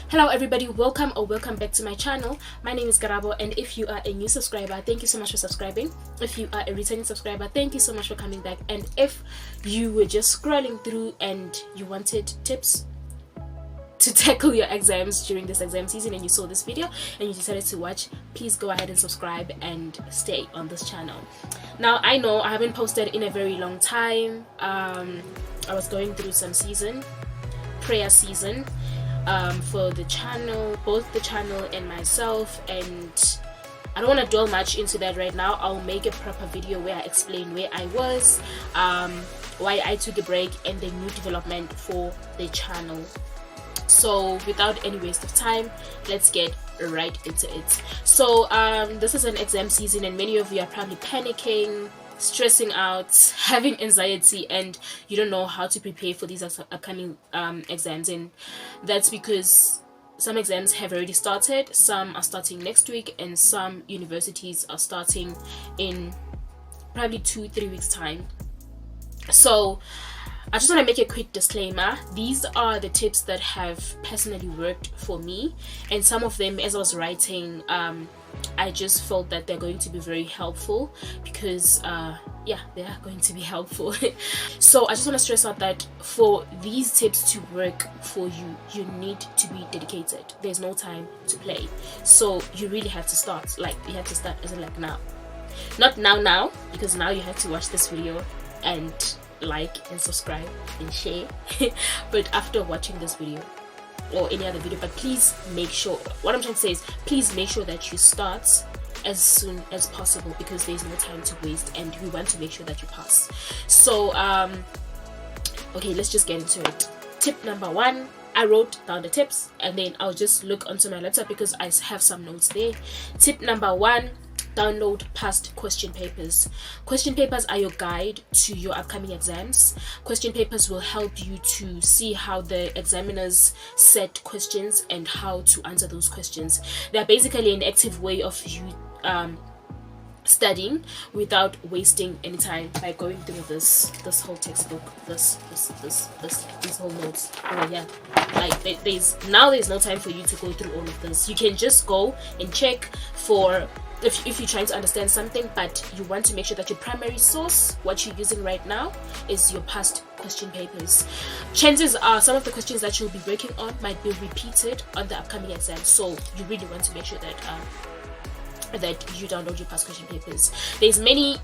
Hello everybody, welcome back to my channel. My name is Karabo, and if you are a new subscriber, thank you so much for subscribing. If you are a returning subscriber, thank you so much for coming back. And if you were just scrolling through and you wanted tips to tackle your exams during this exam season and you saw this video and you decided to watch, please go ahead and subscribe and stay on this channel. Now, I know I haven't posted in a very long time. I was going through some prayer season for the channel, both the channel and myself, and I don't want to dwell much into that right now. I'll make a proper video where I explain where I was, why I took a break, and the new development for the channel. So without any waste of time, let's get right into it. So this is an exam season and many of you are probably panicking, stressing out, having anxiety, and you don't know how to prepare for these upcoming exams. And that's because some exams have already started, some are starting next week, and some universities are starting in probably 2-3 weeks time. So I just want to make a quick disclaimer. These are the tips that have personally worked for me, and some of them, as I was writing, I just felt that they're going to be very helpful because yeah, they are going to be helpful. So I just want to stress out that for these tips to work for you, you need to be dedicated. There's no time to play, so you really have to start. Like, you have to start as in like now, not now, because now you have to watch this video and like and subscribe and share but after watching this video or any other video. But please make sure, what I'm trying to say is, please make sure that you start as soon as possible, because there's no time to waste and we want to make sure that you pass. So okay, let's just get into it. Tip number 1, I wrote down the tips and then I'll just look onto my laptop because I have some notes there. Tip number 1, download past question papers. Question papers are your guide to your upcoming exams. Question papers will help you to see how the examiners set questions and how to answer those questions. They're basically an active way of you studying without wasting any time by going through this whole textbook, these whole notes. Oh yeah, like there's no time for you to go through all of this. You can just go and check for if you're trying to understand something, but you want to make sure that your primary source, what you're using right now, is your past question papers. Chances are some of the questions that you'll be working on might be repeated on the upcoming exam, so you really want to make sure that that you download your past question papers. There's many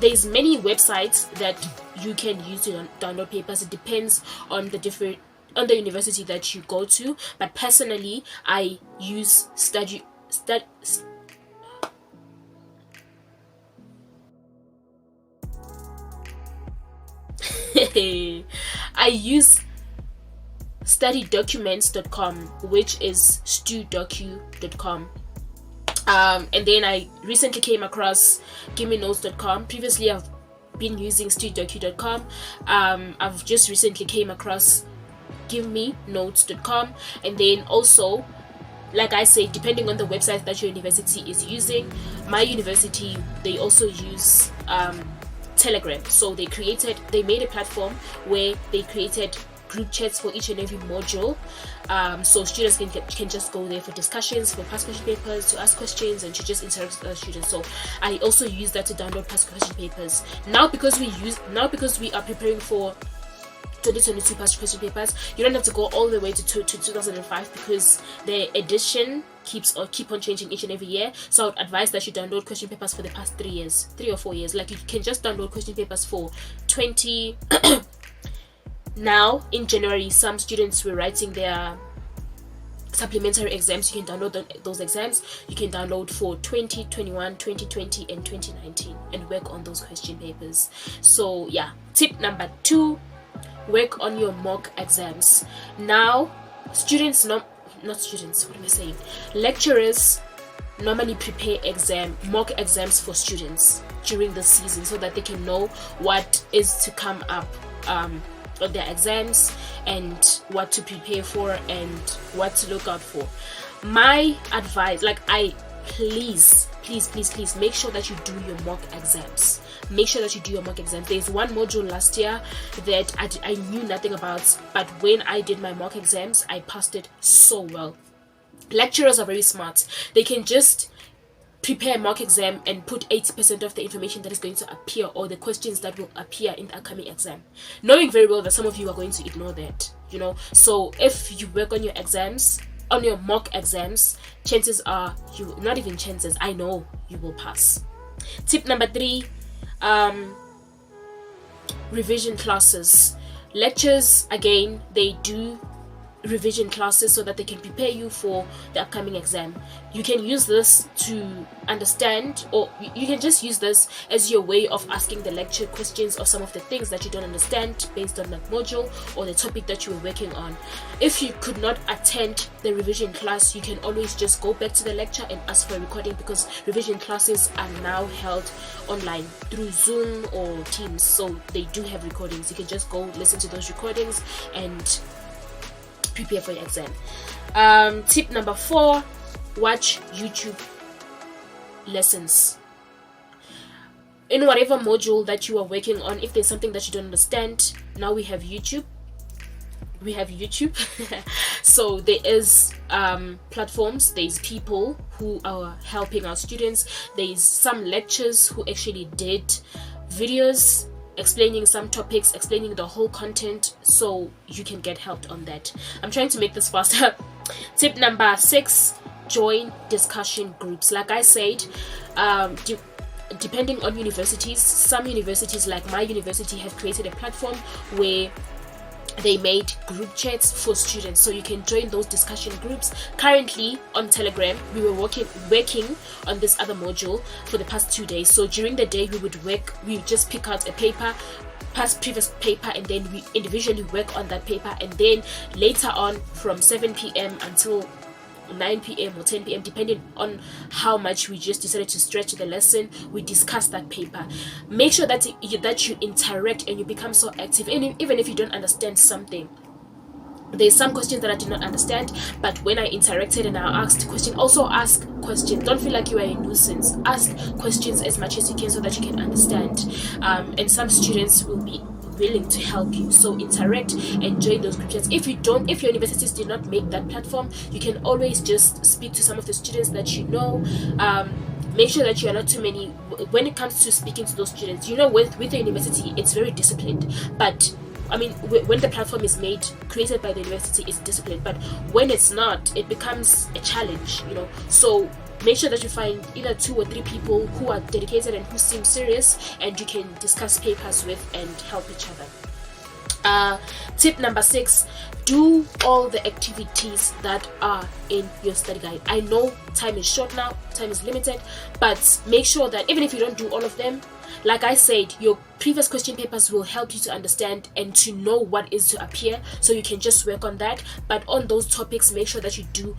websites that you can use to download papers. It depends on the university that you go to, but personally I use I use studydocuments.com, which is studocu.com. And then I recently came across givemenotes.com. Previously I've been using studocu.com. I've just recently came across givemenotes.com, and then also, like I say, depending on the website that your university is using. My university, they also use Telegram. So they made a platform where they created group chats for each and every module, so students can just go there for discussions, for past question papers, to ask questions, and to just interact with other students. So I also use that to download past question papers. Now because we are preparing for 2022 past question papers, you don't have to go all the way to 2005, because the edition keep on changing each and every year. So I would advise that you download question papers for the past 3 or 4 years. Like, you can just download question papers for 20 now in January, some students were writing their supplementary exams. You can download those exams. You can download for 2021, 2020 and 2019 and work on those question papers. So yeah, tip number 2, work on your mock exams. Now, lecturers normally prepare mock exams for students during the season so that they can know what is to come up on their exams and what to prepare for and what to look out for. My advice, please please make sure that you do your mock exams. Make sure that you do your mock exams. There's one module last year that I knew nothing about, but when I did my mock exams, I passed it so well. Lecturers are very smart. They can just prepare a mock exam and put 80% of the information that is going to appear, or the questions that will appear in the upcoming exam, knowing very well that some of you are going to ignore that, you know. So if you work on your exams, on your mock exams, chances are you, not even chances, I know you will pass. Tip number 3, revision classes. Lectures, again, they do revision classes so that they can prepare you for the upcoming exam. You can use this to understand, or you can just use this as your way of asking the lecture questions of some of the things that you don't understand based on that module or the topic that you were working on. If you could not attend the revision class, you can always just go back to the lecture and ask for a recording, because revision classes are now held online through Zoom or Teams, so they do have recordings. You can just go listen to those recordings and prepare for your exam. Tip number 4, watch YouTube lessons. In whatever module that you are working on, if there's something that you don't understand, now we have YouTube. So there is platforms, there's people who are helping our students, there's some lecturers who actually did videos explaining some topics, explaining the whole content, so you can get help on that. I'm trying to make this faster. Tip number 6, join discussion groups. Like I said, depending on universities, some universities like my university have created a platform where they made group chats for students, so you can join those discussion groups. Currently on Telegram, we were working on this other module for the past 2 days. So during the day we would just pick out a paper, past previous paper, and then we individually work on that paper, and then later on from 7 p.m. until 9 p.m. or 10 p.m. depending on how much we just decided to stretch the lesson, we discuss that paper. Make sure that you interact and you become so active, and even if you don't understand something. There's some questions that I did not understand, but when I interacted and I asked questions, also ask questions. Don't feel like you are a nuisance. Ask questions as much as you can so that you can understand. And some students will be willing to help you, so interact and join those group chats. If your universities did not make that platform, you can always just speak to some of the students that you know. Make sure that you are not too many when it comes to speaking to those students. You know, with the university, it's very disciplined, but I mean, when the platform is created by the university, it's disciplined, but when it's not, it becomes a challenge, you know. So make sure that you find either 2 or 3 people who are dedicated and who seem serious, and you can discuss papers with and help each other. Tip number 6, do all the activities that are in your study guide. I know time is short now, time is limited, but make sure that even if you don't do all of them, like I said, your previous question papers will help you to understand and to know what is to appear, so you can just work on that. But on those topics, make sure that you do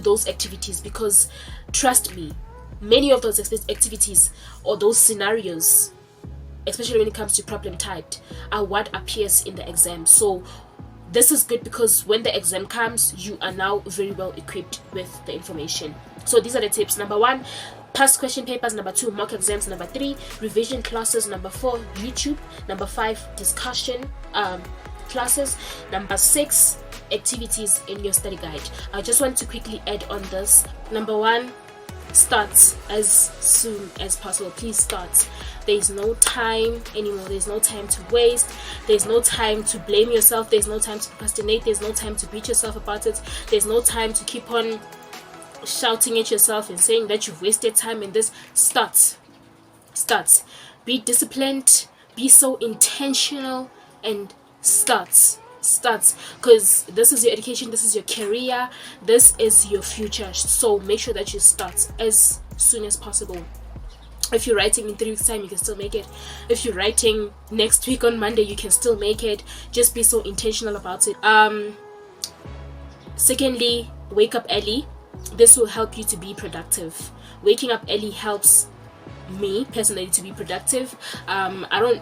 those activities, because trust me, many of those activities or those scenarios, especially when it comes to problem typed, are what appears in the exam. So this is good, because when the exam comes, you are now very well equipped with the information. So these are the tips. Number 1, past question papers. Number 2, mock exams. Number 3, revision classes. Number 4, YouTube. Number 5, discussion classes. Number 6, activities in your study guide. I just want to quickly add on this. Number 1, start as soon as possible. Please start. There's no time anymore. There's no time to waste. There's no time to blame yourself. There's no time to procrastinate. There's no time to beat yourself about it. There's no time to keep on shouting at yourself and saying that you've wasted time in this. Start. Be disciplined, be so intentional, and start, because this is your education, this is your career, this is your future. So make sure that you start as soon as possible. If you're writing in 3 weeks time, you can still make it. If you're writing next week on Monday, you can still make it. Just be so intentional about it. Secondly, wake up early. This will help you to be productive. Waking up early helps me personally to be productive.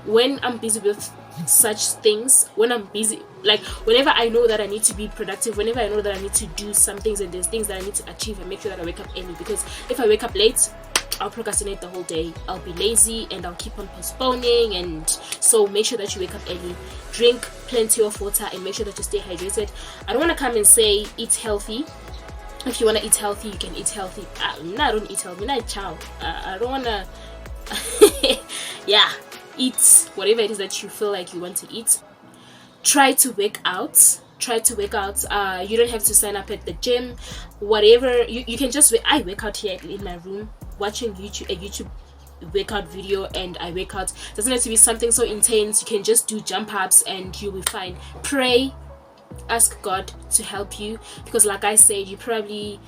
When I'm busy with such things when I'm busy. Like whenever I know that I need to be productive, whenever I know that I need to do some things and there's things that I need to achieve, and make sure that I wake up early, because if I wake up late, I'll procrastinate the whole day, I'll be lazy, and I'll keep on postponing. And so make sure that you wake up early, drink plenty of water, and make sure that you stay hydrated. I don't want to come and say eat healthy. If you want to eat healthy, you can eat healthy. No, I don't eat healthy. I don't want to yeah, eat whatever it is that you feel like you want to eat. Try to work out. You don't have to sign up at the gym. Whatever, you can just I work out here in my room, watching a YouTube workout video, and I work out. It doesn't have to be something so intense. You can just do jump ups and you'll be fine. Pray, ask God to help you, because like I said, you're probably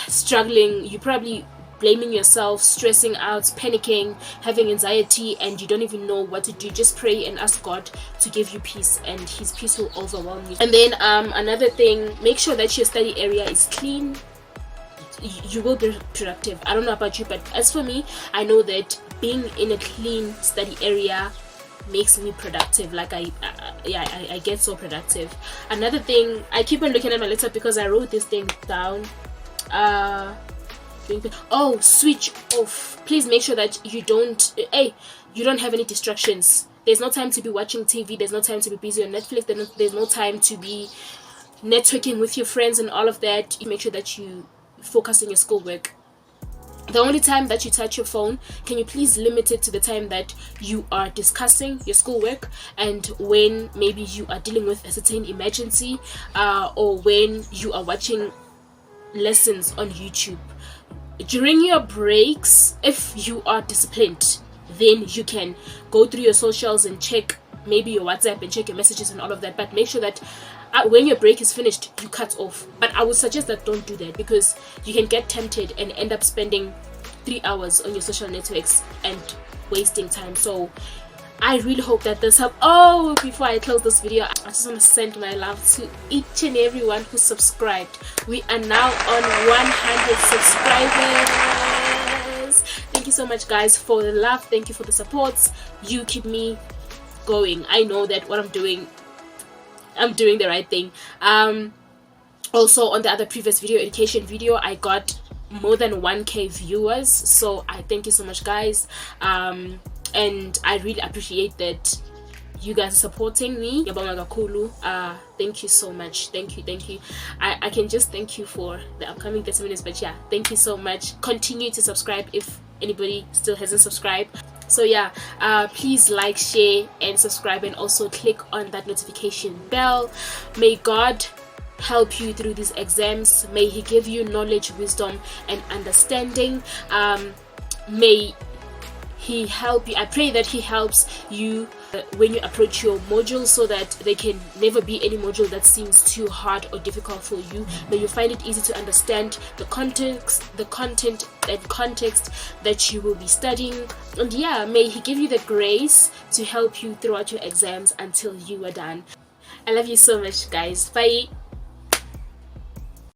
struggling, you're probably blaming yourself, stressing out, panicking, having anxiety, and you don't even know what to do. Just pray and ask God to give you peace, and his peace will overwhelm you. And then another thing, make sure that your study area is clean. You will be productive. I don't know about you, but as for me, I know that being in a clean study area makes me productive. Like I get so productive. Another thing, I keep on looking at my laptop because I wrote this thing down. Switch off. Please make sure that you don't have any distractions. There's no time to be watching TV, there's no time to be busy on Netflix, there's no time to be networking with your friends and all of that. You make sure that you focus on your schoolwork. The only time that you touch your phone, can you please limit it to the time that you are discussing your schoolwork, and when maybe you are dealing with a certain emergency, or when you are watching lessons on YouTube. During your breaks, if you are disciplined, then you can go through your socials and check maybe your WhatsApp and check your messages and all of that. But make sure that when your break is finished, you cut off. But I would suggest that don't do that, because you can get tempted and end up spending 3 hours on your social networks and wasting time. So I really hope that this helped. Before I close this video, I just want to send my love to each and everyone who subscribed. We are now on 100 subscribers. Thank you so much, guys, for the love. Thank you for the support. You keep me going. I know that what I'm doing the right thing. Also, on the other previous video, education video, I got more than 1k viewers. So I thank you so much, guys. And I really appreciate that you guys are supporting me. Thank you so much. Thank you. I can just thank you for the upcoming 30 minutes, but yeah, thank you so much. Continue to subscribe if anybody still hasn't subscribed. So yeah, please like, share, and subscribe, and also click on that notification bell. May God help you through these exams. May he give you knowledge, wisdom, and understanding. May he help you. I pray that he helps you when you approach your module, so that there can never be any module that seems too hard or difficult for you. May you find it easy to understand the context that you will be studying. And yeah, may he give you the grace to help you throughout your exams until you are done. I love you so much, guys. Bye.